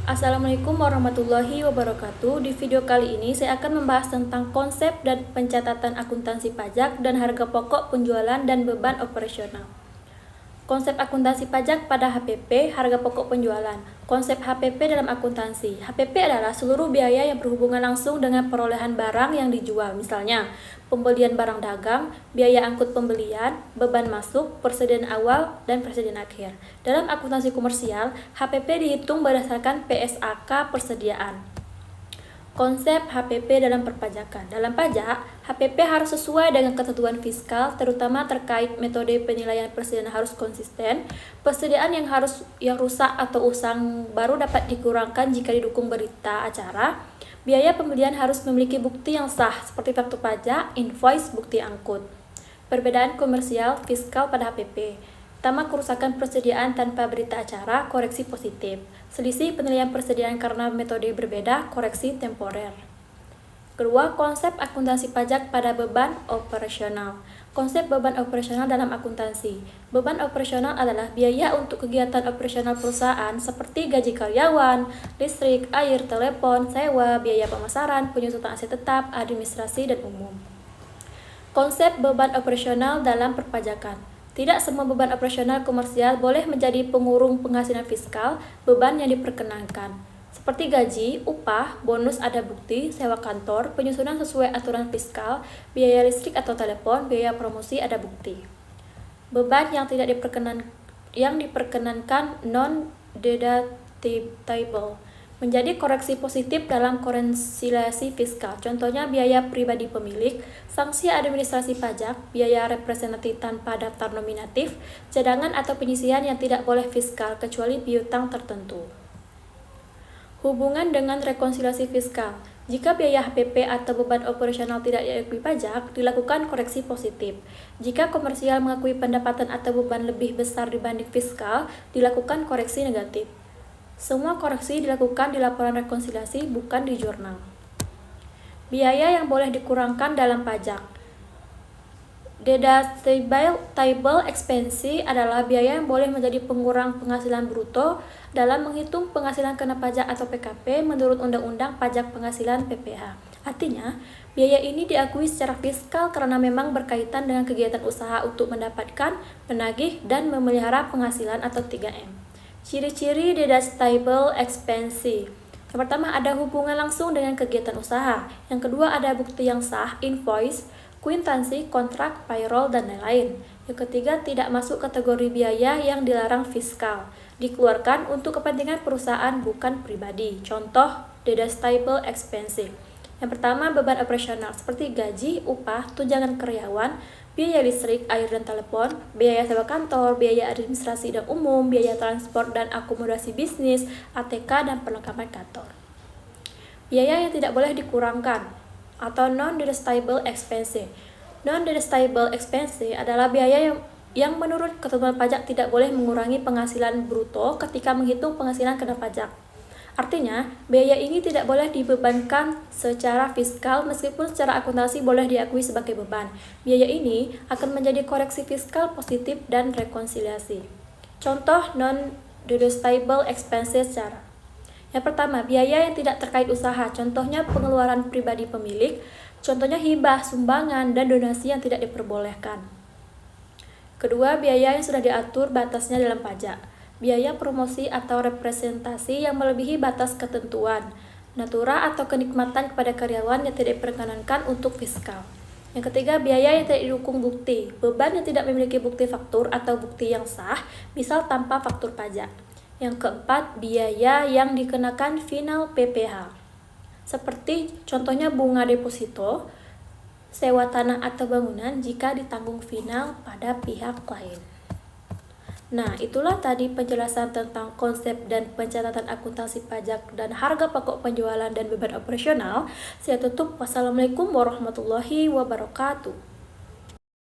Assalamualaikum warahmatullahi wabarakatuh. Di video kali ini saya akan membahas tentang konsep dan pencatatan akuntansi pajak dan harga pokok penjualan dan beban operasional. Konsep akuntansi pajak pada HPP, harga pokok penjualan. Konsep HPP dalam akuntansi. HPP adalah seluruh biaya yang berhubungan langsung dengan perolehan barang yang dijual. Misalnya, pembelian barang dagang, biaya angkut pembelian, beban masuk, persediaan awal, dan persediaan akhir. Dalam akuntansi komersial, HPP dihitung berdasarkan PSAK persediaan. Konsep HPP dalam perpajakan. Dalam pajak, HPP harus sesuai dengan ketentuan fiskal, terutama terkait metode penilaian persediaan harus konsisten. Persediaan yang rusak atau usang baru dapat dikurangkan jika didukung berita acara. Biaya pembelian harus memiliki bukti yang sah, seperti faktur pajak, invoice, bukti angkut. Perbedaan komersial fiskal pada HPP. Pertama, kerusakan persediaan tanpa berita acara, koreksi positif. Selisih penilaian persediaan karena metode berbeda, koreksi temporer. Kedua, konsep akuntansi pajak pada beban operasional. Konsep beban operasional dalam akuntansi. Beban operasional adalah biaya untuk kegiatan operasional perusahaan seperti gaji karyawan, listrik, air, telepon, sewa, biaya pemasaran, penyusutan aset tetap, administrasi, dan umum. Konsep beban operasional dalam perpajakan. Tidak semua beban operasional komersial boleh menjadi pengurung penghasilan fiskal, beban yang diperkenankan. Seperti gaji, upah, bonus ada bukti, sewa kantor, penyusunan sesuai aturan fiskal, biaya listrik atau telepon, biaya promosi ada bukti. Beban yang diperkenankan non-deductible menjadi koreksi positif dalam konsiliasi fiskal. Contohnya biaya pribadi pemilik, sanksi administrasi pajak, biaya representatif tanpa daftar nominatif, cadangan atau penyisihan yang tidak boleh fiskal kecuali piutang tertentu. Hubungan dengan rekonsiliasi fiskal. Jika biaya HPP atau beban operasional tidak diakui pajak, dilakukan koreksi positif. Jika komersial mengakui pendapatan atau beban lebih besar dibanding fiskal, dilakukan koreksi negatif. Semua koreksi dilakukan di laporan rekonsiliasi, bukan di jurnal. Biaya yang boleh dikurangkan dalam pajak. Deductible expense adalah biaya yang boleh menjadi pengurang penghasilan bruto dalam menghitung penghasilan kena pajak atau PKP menurut Undang-Undang Pajak Penghasilan PPh. Artinya, biaya ini diakui secara fiskal karena memang berkaitan dengan kegiatan usaha untuk mendapatkan, menagih, dan memelihara penghasilan atau 3M. Ciri-ciri deductible expense. Yang pertama, ada hubungan langsung dengan kegiatan usaha. Yang kedua, ada bukti yang sah, invoice, kwitansi, kontrak, payroll, dan lain-lain. Yang ketiga, tidak masuk kategori biaya yang dilarang fiskal. Dikeluarkan untuk kepentingan perusahaan, bukan pribadi. Contoh, deductible expense. Yang pertama, beban operasional seperti gaji, upah, tunjangan karyawan, biaya listrik, air, dan telepon, biaya sewa kantor, biaya administrasi dan umum, biaya transport dan akomodasi bisnis, ATK, dan perlengkapan kantor. Biaya yang tidak boleh dikurangkan atau non-deductible expense. Non-deductible expense adalah biaya yang menurut ketentuan pajak tidak boleh mengurangi penghasilan bruto ketika menghitung penghasilan kena pajak. Artinya, biaya ini tidak boleh dibebankan secara fiskal meskipun secara akuntansi boleh diakui sebagai beban. Biaya ini akan menjadi koreksi fiskal positif dan rekonsiliasi. Contoh non-deductible expenses secara. Yang pertama, biaya yang tidak terkait usaha. Contohnya pengeluaran pribadi pemilik, contohnya hibah, sumbangan, dan donasi yang tidak diperbolehkan. Kedua, biaya yang sudah diatur batasnya dalam pajak. Biaya promosi atau representasi yang melebihi batas ketentuan, natura atau kenikmatan kepada karyawan yang tidak diperkenankan untuk fiskal. Yang ketiga, biaya yang tidak didukung bukti, beban yang tidak memiliki bukti faktur atau bukti yang sah, misal tanpa faktur pajak. Yang keempat, biaya yang dikenakan final PPh, seperti contohnya bunga deposito, sewa tanah atau bangunan jika ditanggung final pada pihak lain. Nah, itulah tadi penjelasan tentang konsep dan pencatatan akuntansi pajak dan harga pokok penjualan dan beban operasional. Saya tutup. Wassalamualaikum warahmatullahi wabarakatuh.